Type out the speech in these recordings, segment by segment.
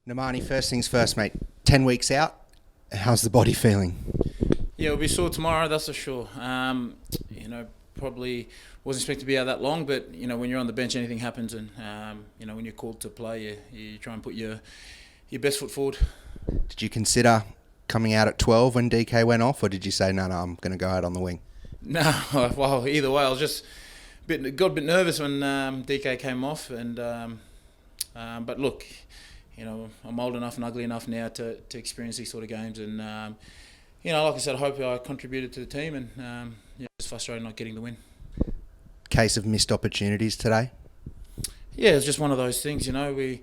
Nemani, first things first, mate. 10 weeks out. How's the body feeling? Yeah, it'll be sore tomorrow, that's for sure. Probably wasn't expected to be out that long, but when you're on the bench, anything happens, and when you're called to play, you try and put your best foot forward. Did you consider coming out at 12 when DK went off, or did you say no, I'm going to go out on the wing? No, well, either way, I was just got a bit nervous when DK came off, and but look, I'm old enough and ugly enough now to experience these sort of games, and like I said, I hope I contributed to the team, and it's frustrating not getting the win. Case of missed opportunities today? Yeah, it's just one of those things. We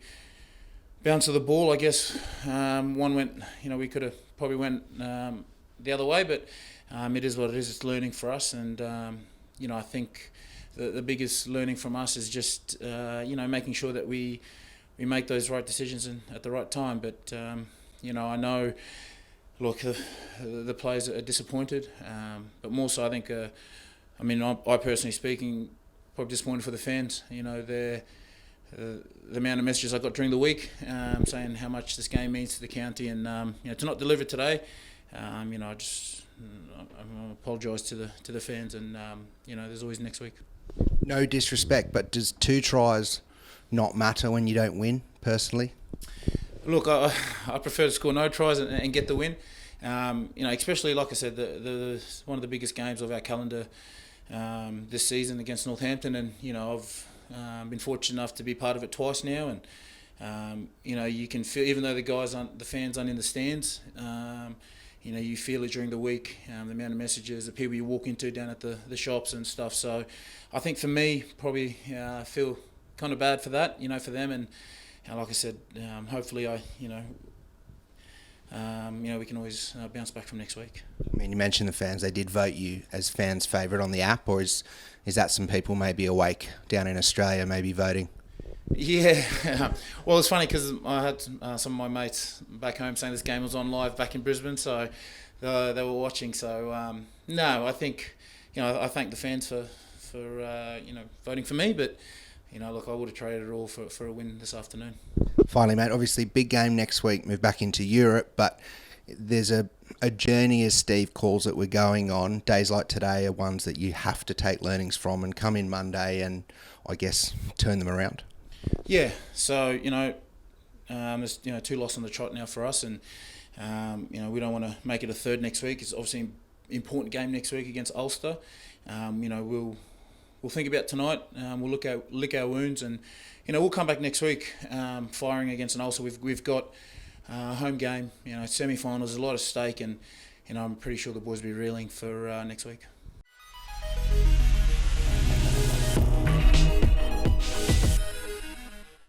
bounced to the ball. I guess one went. We could have probably went the other way, but it is what it is. It's learning for us, and I think the biggest learning from us is just making sure that we make those right decisions at the right time. But I know. Look, the players are disappointed, but more so, I think. I personally speaking, probably disappointed for the fans. The amount of messages I got during the week saying how much this game means to the county, and to not deliver today, I apologise to the fans, and there's always next week. No disrespect, but does 2 tries not matter when you don't win? Personally. Look, I prefer to score no tries and get the win. Especially like I said, the one of the biggest games of our calendar this season against Northampton, and I've been fortunate enough to be part of it twice now, and you can feel, even though the fans aren't in the stands, you feel it during the week, the amount of messages, the people you walk into down at the shops and stuff. So I think for me, probably feel kind of bad for that, for them, and like I said, hopefully we can always bounce back from next week. I mean, you mentioned the fans. They did vote you as fans' favourite on the app, or is that some people maybe awake down in Australia maybe voting? Yeah. Well, it's funny because I had some of my mates back home saying this game was on live back in Brisbane, so they were watching. So, no, I think, I thank the fans for voting for me, but, look, I would have traded it all for a win this afternoon. Finally, mate, obviously big game next week, move back into Europe, but there's a journey, as Steve calls it, we're going on. Days like today are ones that you have to take learnings from and come in Monday and, I guess, turn them around. Yeah, so, there's 2 losses on the trot now for us, and, we don't want to make it a third next week. It's obviously an important game next week against Ulster. We'll think about tonight. We'll lick our wounds, and we'll come back next week firing against an Ulster. We've got a home game, semi-finals. There's a lot at stake, and I'm pretty sure the boys will be reeling for next week.